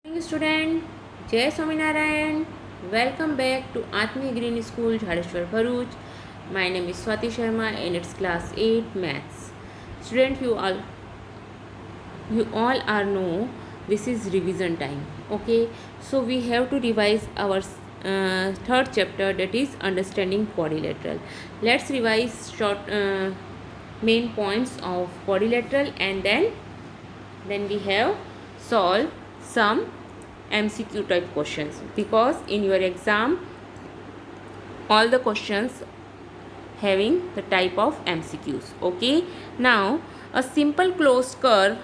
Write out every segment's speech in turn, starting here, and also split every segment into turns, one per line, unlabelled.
Morning student, Jai Swaminarayan. Welcome back to Atmi Green School, Jhareshwar, Bharuch. My name is Swati Sharma and it's class 8 maths. Student, you all are know this is revision time. Okay, so we have to revise our third chapter, that is understanding quadrilateral. Let's revise short main points of quadrilateral, and then we have solve some MCQ type questions, because in your exam all the questions having the type of MCQs. Okay, now a simple closed curve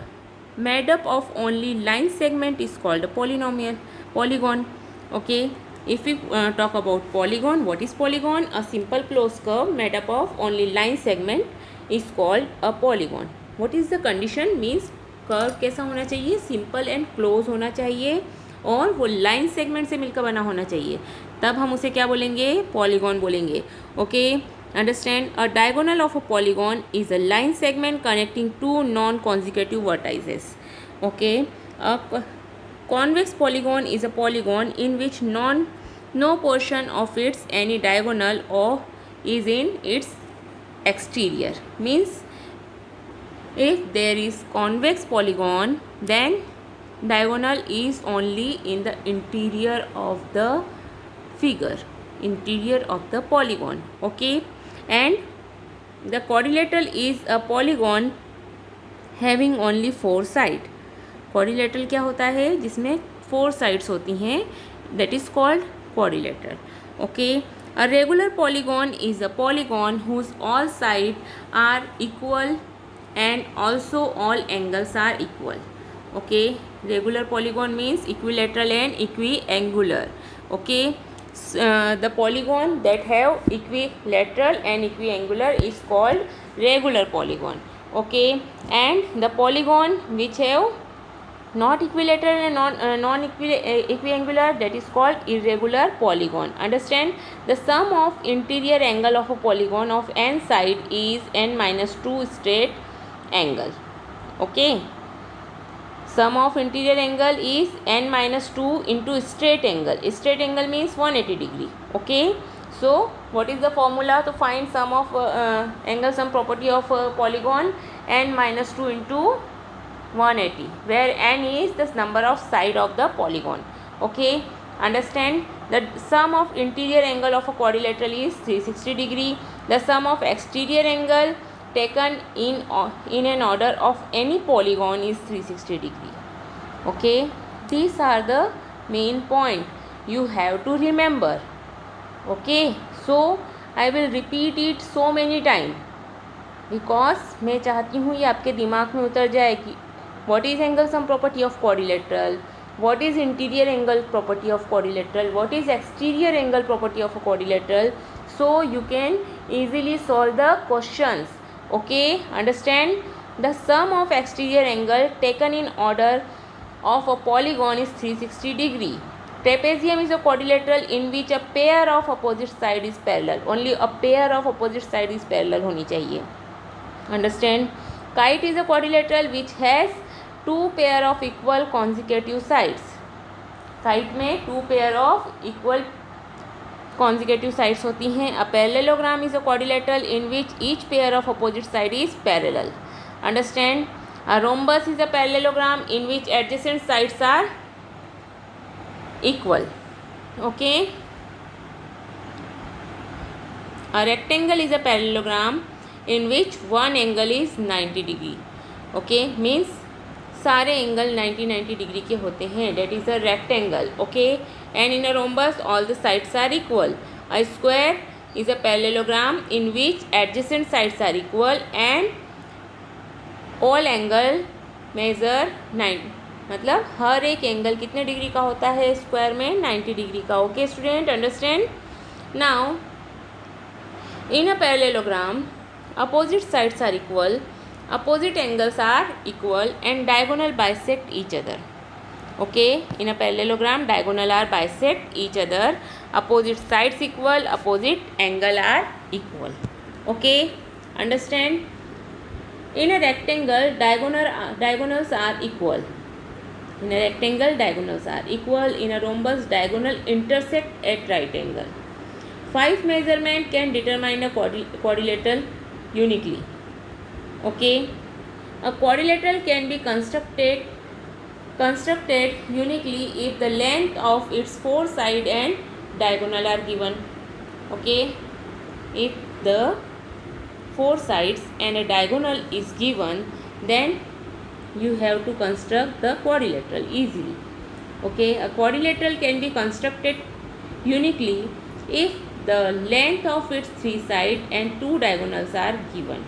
made up of only line segment is called a polygon. Okay, if we talk about polygon, what is polygon? A simple closed curve made up of only line segment is called a polygon. What is the condition? Means curve कैसा होना चाहिए? Simple and close होना चाहिए और वो line segment से मिलकर बना होना चाहिए, तब हम उसे क्या बोलेंगे? पॉलीगॉन बोलेंगे. Okay, understand. A diagonal of a polygon is a line segment connecting two non consecutive vertices. Okay, a convex polygon is a polygon in which no portion of its any diagonal or is in its exterior. Means if there is convex polygon, then diagonal is only in the interior of the figure, interior of the polygon. Okay, and the quadrilateral is a polygon having only 4 sides. quadrilateral क्या होता है? जिसमें 4 sides होती हैं, that is called quadrilateral. Okay, a regular polygon is a polygon whose all sides are equal and also all angles are equal. Okay, regular polygon means equilateral and equiangular. Okay, the polygon that have equilateral and equiangular is called regular polygon. Okay, and the polygon which have not equilateral and non equiangular, that is called irregular polygon. Understand? The sum of interior angle of a polygon of n side is n minus 2 straight angle. Okay, sum of interior angle is n minus 2 into straight angle. Straight angle means 180 degree. Okay, so what is the formula to find sum of angle sum property of polygon? n minus 2 into 180, where n is the number of side of the polygon. Okay, understand? The sum of interior angle of a quadrilateral is 360 degree. The sum of exterior angle taken in an order of any polygon is 360 degree. Okay, these are the main point you have to remember. Okay, so I will repeat it so many times because मैं चाहती हूँ ये आपके दिमाग में उतर जाए कि what is angle sum property of quadrilateral, what is interior angle property of quadrilateral, what is exterior angle property of a quadrilateral, so you can easily solve the questions. Okay, understand? The sum of exterior angle taken in order of a polygon is 360 degree. Trapezium is a quadrilateral in which a pair of opposite side is parallel. Only a pair of opposite side is parallel होनी चाहिए. Understand? Kite is a quadrilateral which has 2 pair of equal consecutive sides. Kite में 2 pair of equal consecutive sides होती हैं. A parallelogram is a quadrilateral in which each pair of opposite side is parallel. Understand? A rhombus is a parallelogram in which adjacent sides are equal. Okay. A rectangle is a parallelogram in which one angle is 90 degree. Okay, means सारे angle 90 degree के होते हैं, that is a rectangle. Okay, and in a rhombus all the sides are equal. A square is a parallelogram in which adjacent sides are equal and all angle measure 90, मतलब हर एक angle कितने degree का होता है square में? 90 degree का. Okay student, understand? Now in a parallelogram opposite sides are equal, opposite angles are equal and diagonal bisect each other. Okay, in a parallelogram diagonal are bisect each other, opposite sides equal, opposite angle are equal. Okay, understand? In a rectangle diagonals are equal. In a rectangle, diagonals are equal. In a rhombus, diagonal intersect at right angle. 5 measurement can determine a quadrilateral uniquely. Okay, a quadrilateral can be constructed uniquely if the length of its four sides and diagonal are given. Okay, if the four sides and a diagonal is given, then you have to construct the quadrilateral easily. Okay, a quadrilateral can be constructed uniquely if the length of its three sides and two diagonals are given.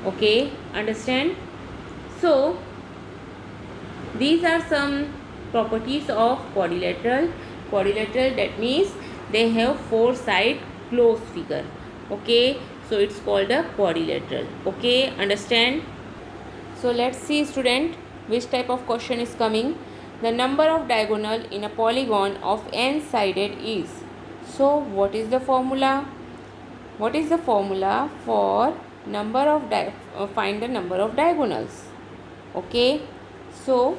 Okay, understand? So these are some properties of quadrilateral. Quadrilateral, that means they have four side closed figure. Okay, so it's called a quadrilateral. Okay, understand? So let's see, student, which type of question is coming. The number of diagonal in a polygon of n sided is. So what is the formula? What is the formula for number of find the number of diagonals? Okay, so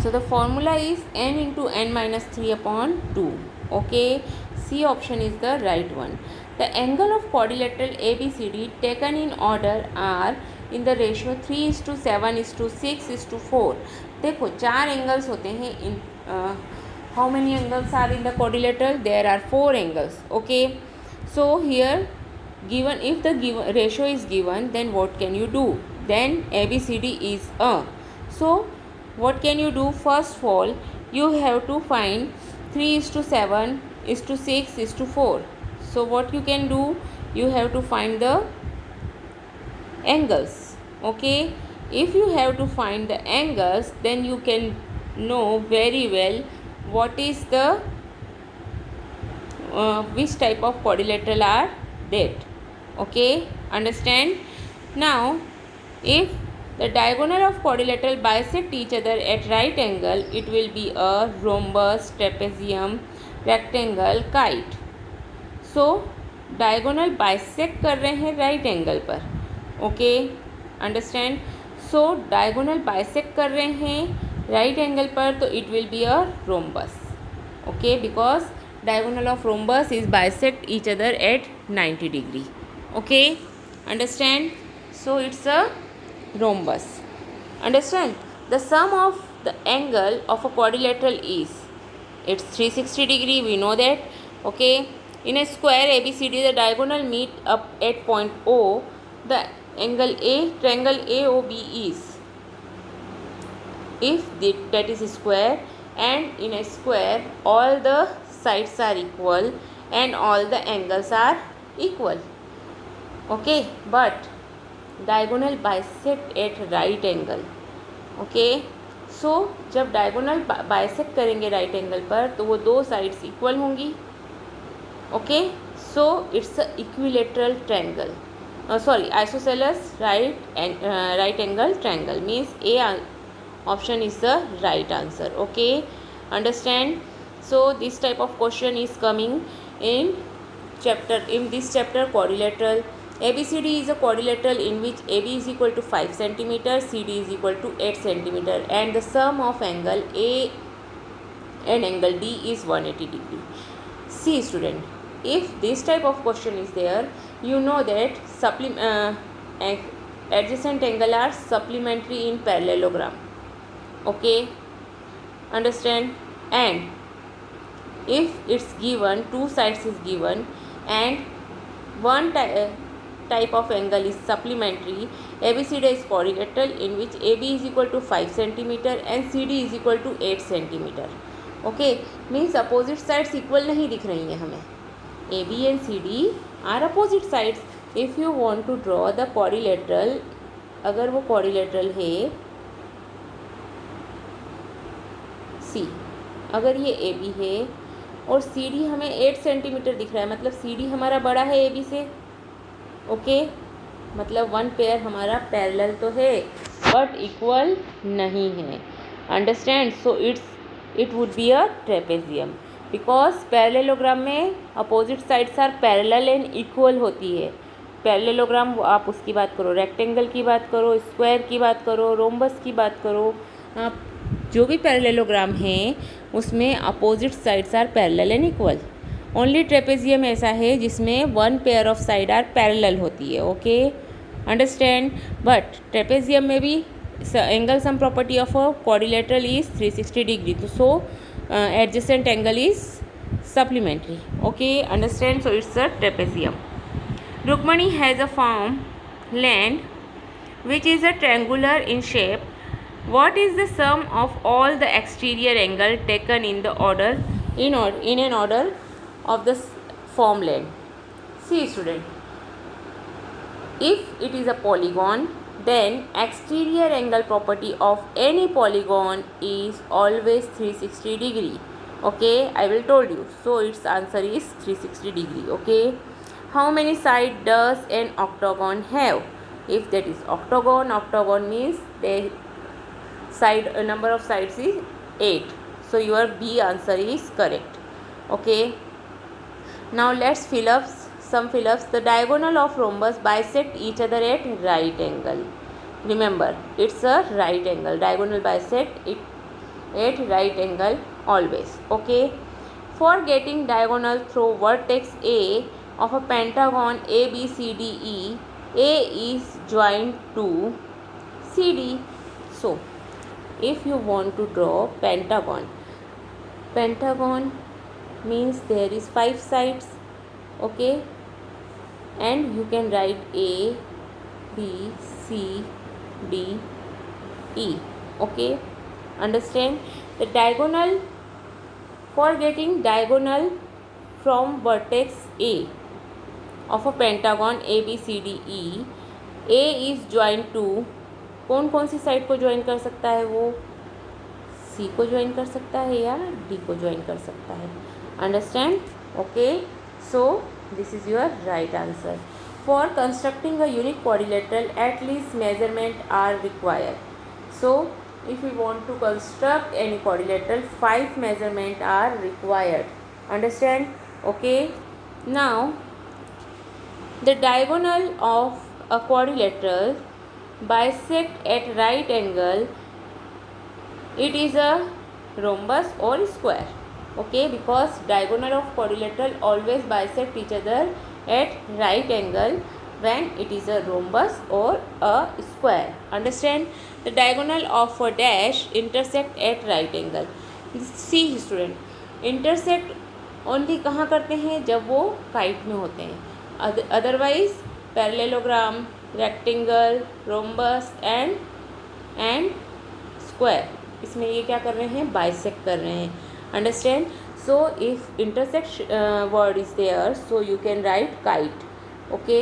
the formula is n into n minus 3 upon 2. Okay, C option is the right one. The angle of quadrilateral ABCD taken in order are in the ratio 3:7:6:4. देखो चार angles होते हैं इन how many angles are in the quadrilateral? There are 4 angles. Okay, so here given, if the given ratio is given, then what can you do? Then ABCD is a. So what can you do? First of all, you have to find 3:7:6:4. So what you can do? You have to find the angles. Okay, if you have to find the angles, then you can know very well what is the which type of quadrilateral are that. Okay, understand? Now if the diagonal of quadrilateral bisect each other at right angle, it will be a rhombus, trapezium, rectangle, kite. So diagonal bisect कर रहे हैं right angle पर. Okay, understand? So diagonal bisect कर रहे हैं right angle पर, तो it will be a rhombus. Okay, because diagonal of rhombus is bisect each other at 90 degree. Okay, understand? So it's a rhombus. Understand? The sum of the angle of a quadrilateral is, it's 360 degree, we know that. Okay, in a square ABCD, the diagonal meet up at point O. The angle A, triangle AOB is, if that is a square, and in a square all the sides are equal and all the angles are equal. Okay, but diagonal bisect at right angle. Okay, so जब diagonal bisect करेंगे right angle पर, तो वो दो sides equal होंगी. Okay, so it's a equilateral triangle. Isosceles right angle triangle, means A option is the right answer. Okay, understand? So this type of question is coming in this chapter quadrilateral. ABCD is a quadrilateral in which AB is equal to 5 cm, CD is equal to 8 cm, and the sum of angle A and angle D is 180 degree. See, student, if this type of question is there, you know that adjacent angle are supplementary in parallelogram. Okay, understand? And if it's given, two sides is given, and one type of angle is supplementary, ABCD is quadrilateral in which AB is equal to 5 cm and CD is equal to 8 cm. Okay, means opposite sides equal नहीं दिख रही हैं हमें. AB and CD are opposite sides. If you want to draw the quadrilateral, अगर वो quadrilateral है, C, अगर ये AB है और CD हमें 8 सेंटीमीटर दिख रहा है, मतलब CD हमारा बड़ा है AB से. ओके, मतलब वन पेयर हमारा पैरेलल तो है बट इक्वल नहीं है. Understand? So it would be a trapezium, because parallelogram में opposite sides are parallel and equal होती है. पैरेललोग्राम आप उसकी बात करो, रेक्टेंगल की बात करो, स्क्वायर की बात करो, रोम्बस की बात करो, आप जो भी पैरेललोग्राम हैं उसमें opposite sides are parallel and equal. Only trapezium ऐसा है जिसमें one pair of side are parallel होती है। Okay, understand. बट ट्रेपेजियम में भी angle sum property of a quadrilateral is 360 degree, तो so adjacent angle is supplementary. Okay, understand? So it's a trapezium. Rukmani has a firm land which is a triangular in shape. What is the sum of all the exterior angle taken in the order in an order of the firm land? See student, if it is a polygon, then exterior angle property of any polygon is always 360 degree. Okay, I will told you. So its answer is 360 degree. Okay, how many sides does an octagon have? If that is octagon means the side number of sides is 8. So your B answer is correct. Okay, now let's fill up some fill-ups. The diagonal of rhombus bisect each other at right angle. Remember, it's a right angle. Diagonal bisect it at right angle always. Okay, for getting diagonal through vertex A of a pentagon ABCDE, A is joined to CD. So if you want to draw pentagon means there is 5 sides. Okay, and you can write A B C D E. Okay, understand? The diagonal, for getting diagonal from vertex A of a pentagon ABCDE, A is joined to, कौन कौन सी side को join कर सकता है? वो C को join कर सकता है या D को ज्वाइन कर सकता है। Understand? Okay, so this is your right answer. For constructing a unique quadrilateral, at least measurement are required. So if we want to construct any quadrilateral, 5 measurement are required. Understand? Okay, now the diagonal of a quadrilateral bisect at right angle, it is a rhombus or square. Okay, because diagonal of quadrilateral always bisect each other at right angle when it is a rhombus or a square. Understand? The diagonal of a dash intersect at right angle. See student, intersect only कहाँ करते हैं? जब वो kite में होते हैं. Otherwise parallelogram, rectangle, rhombus and square, इसमें ये क्या कर रहे हैं? बाइसेक्ट कर रहे हैं. Understand? So if intersection word is there, so you can write kite. Okay,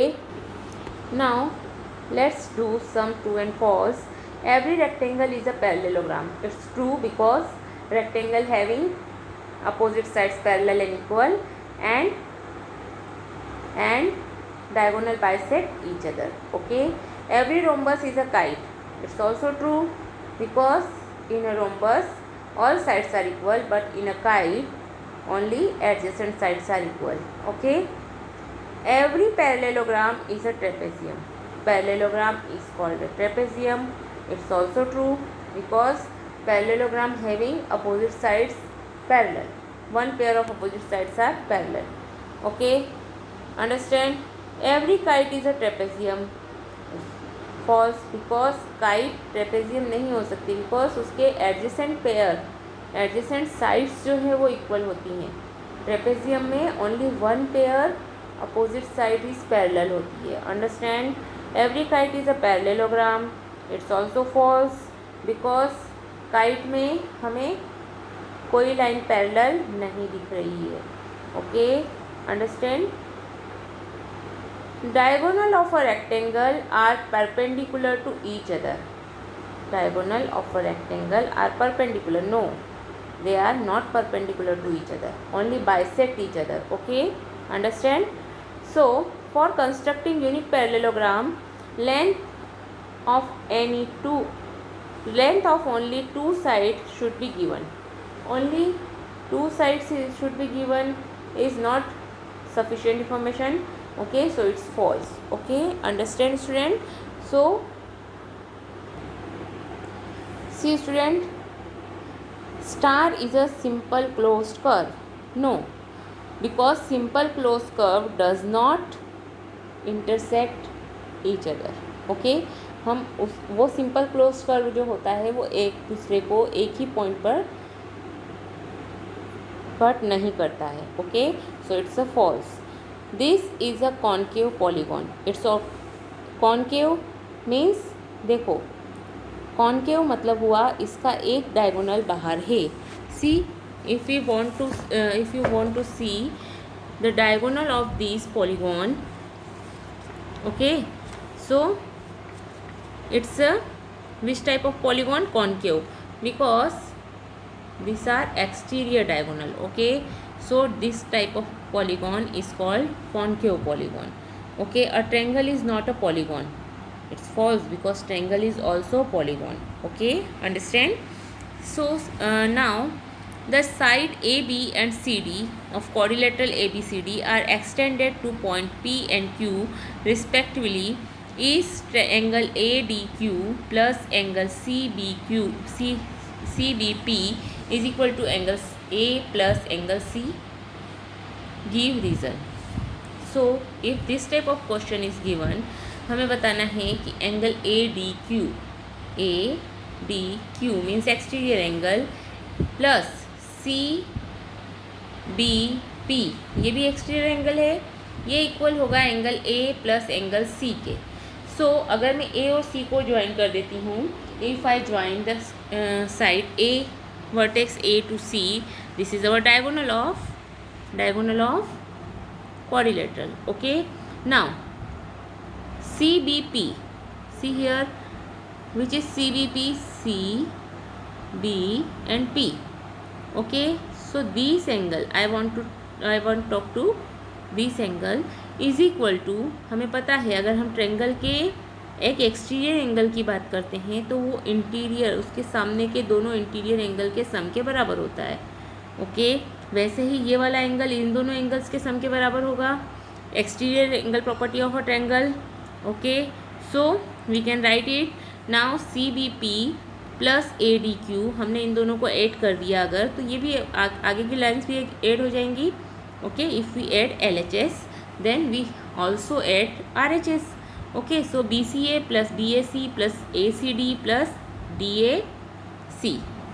now let's do some true and false. Every rectangle is a parallelogram. It's true because rectangle having opposite sides parallel and equal, and diagonal bisect each other. Okay, every rhombus is a kite. It's also true because in a rhombus all sides are equal, but in a kite only adjacent sides are equal. Okay, every parallelogram is a trapezium. Parallelogram is called a trapezium. It's also true because parallelogram having opposite sides parallel, one pair of opposite sides are parallel. Okay, understand? Every kite is a trapezium. False, because kite trapezium नहीं हो सकती, because उसके adjacent sides जो है वो equal होती हैं. Trapezium में only one pair opposite side is parallel होती है. Understand? Every kite is a parallelogram. It's also false because kite में हमें कोई लाइन पैरेलल नहीं दिख रही है. Okay, understand? Diagonal of a rectangle are perpendicular to each other. Diagonal of a rectangle are perpendicular. No, they are not perpendicular to each other. Only bisect each other. Okay, understand? So for constructing unique parallelogram, length of only two sides should be given. Only two sides should be given is not sufficient information. Okay, so it's false. Okay, understand student? So see student, star is a simple closed curve. No, because simple closed curve does not intersect each other. Okay, हम उस वो simple close curve जो होता है वो एक दूसरे को एक ही पॉइंट पर कट नहीं करता है. Okay, so it's a false. This is a concave polygon. It's of concave means, देखो कॉन्केव मतलब हुआ इसका एक डायगोनल बाहर है. See, if you want to see the diagonal of this polygon. Okay, so it's a which type of polygon? Concave, because these are exterior diagonal. Okay, so this type of polygon is called concave polygon. Okay, a triangle is not a polygon. It's false, because triangle is also polygon. Okay, understand? So now the side AB and CD of quadrilateral ABCD are extended to point P and Q respectively. Is angle ADQ plus angle CBP is equal to angle A plus angle C? Give reason. So if this type of question is given, हमें बताना है कि angle ADQ means exterior angle plus CBP ये भी exterior angle है, ये equal होगा angle A plus angle C के. सो अगर मैं ए और सी को ज्वाइन कर देती हूँ, if I join the side A vertex A to C, this is our diagonal of quadrilateral. Okay, now CBP, see here, which is CBP? C, B and P. Okay, so this angle I want to talk to this angle is equal to, हमें पता है अगर हम triangle के एक exterior angle की बात करते हैं तो वो इंटीरियर, उसके सामने के दोनों इंटीरियर एंगल के सम के बराबर होता है. ओके, वैसे ही ये वाला एंगल इन दोनों एंगल्स के सम के बराबर होगा. Exterior angle property of a triangle. Okay, so we can write it now. CBP plus ADQ, हमने इन दोनों को ऐड कर दिया अगर, तो ये भी आगे की लाइन्स भी ऐड हो जाएंगी. Okay, if we add LHS then we also add RHS. Okay, so BCA plus BAC plus ACD plus DAC.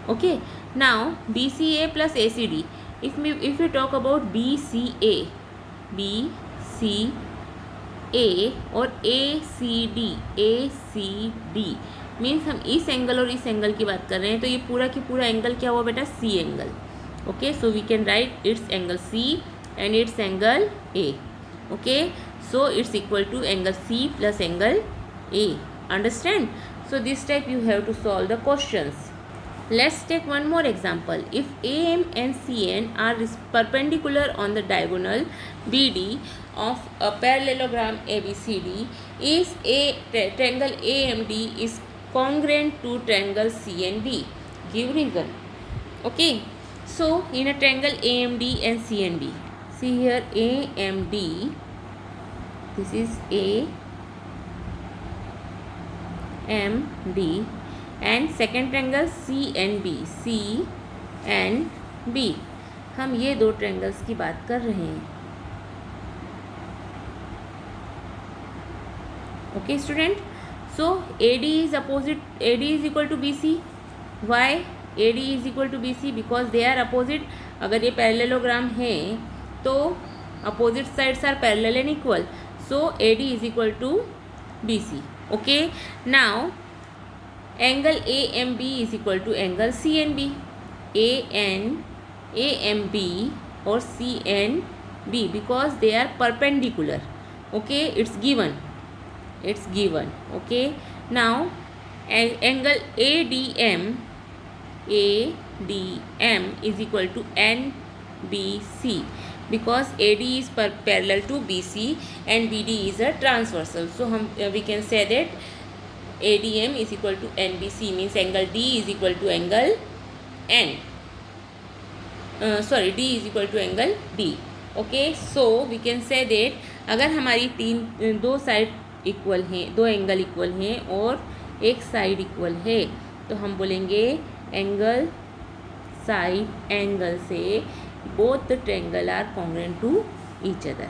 Okay, now BCA plus ACD, if we talk about BCA और ACD means हम इस angle और इस angle की बात कर रहे हैं, तो ये पूरा की पूरा एंगल क्या हुआ बेटा? C angle. Okay, so we can write its angle C and its angle A. Okay, so it's equal to angle C plus angle A. Understand? So this type you have to solve the questions. Let's take one more example. If AM and CN are perpendicular on the diagonal BD of a parallelogram ABCD, is triangle AMD is congruent to triangle CNB? Give reason. Okay, so in a triangle AMD and CNB, see here AMD, this is AMD, and second triangle CNB, हम ये दो triangles की बात कर रहे हैं. Okay student, so AD is equal to BC. Why AD is equal to BC? Because they are opposite. अगर ये पैरेललोग्राम है तो opposite sides are parallel and equal, so AD is equal to BC. Okay, now angle AMB is equal to angle CNB. AMB or CNB, because they are perpendicular. Okay, it's given. Okay, now angle ADM is equal to NBC, because AD is parallel to BC and BD is a transversal. So we can say that ADM is equal to NBC, means angle D is equal to angle D is equal to angle D. Okay, so we can say that अगर हमारी दो side equal हैं, दो angle equal हैं और एक side equal है, तो हम बोलेंगे एंगल साइड एंगल से both the triangle are congruent to each other.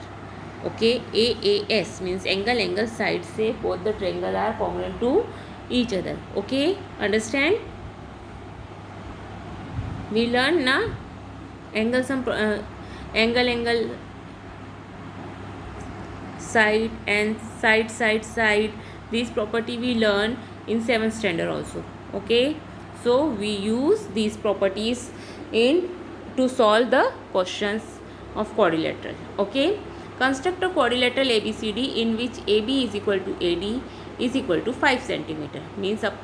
Okay, AAS means angle side से both the triangle are congruent to each other. Okay, understand? We learn ना angle side and side, this property we learn in 7th standard also. Okay, so we use these properties to solve the questions of quadrilateral. Okay, construct a quadrilateral ABCD in which AB is equal to AD is equal to 5 centimetre. Means अब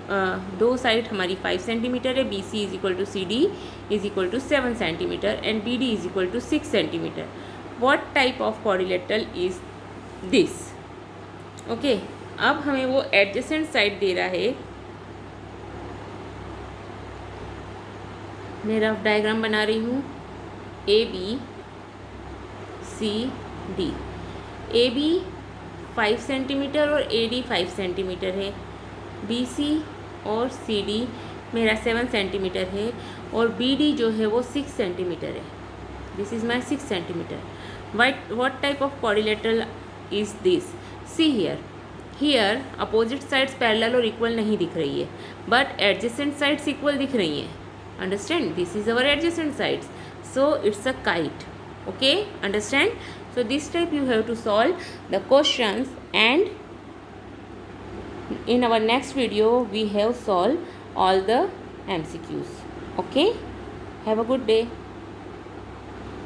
दो side हमारी 5 centimetre है. BC is equal to CD is equal to 7 centimetre and BD is equal to 6 centimetre. What type of quadrilateral is this? Okay, अब हमें वो adjacent side दे रहा है. मैं रफ डायग्राम बना रही हूँ. AB CD, AB 5 सेंटीमीटर और AD 5 सेंटीमीटर है. BC और CD मेरा 7 सेंटीमीटर है और BD जो है वो 6 सेंटीमीटर है. This is my 6 centimetre. what type of quadrilateral is this? See here opposite sides parallel और इक्वल नहीं दिख रही है, बट एडजेसेंट साइड्स इक्वल दिख रही हैं. Understand? This is our adjacent sides, so it's a kite. Okay, understand? So this type you have to solve the questions, and in our next video we have solved all the MCQs. Okay, have a good day.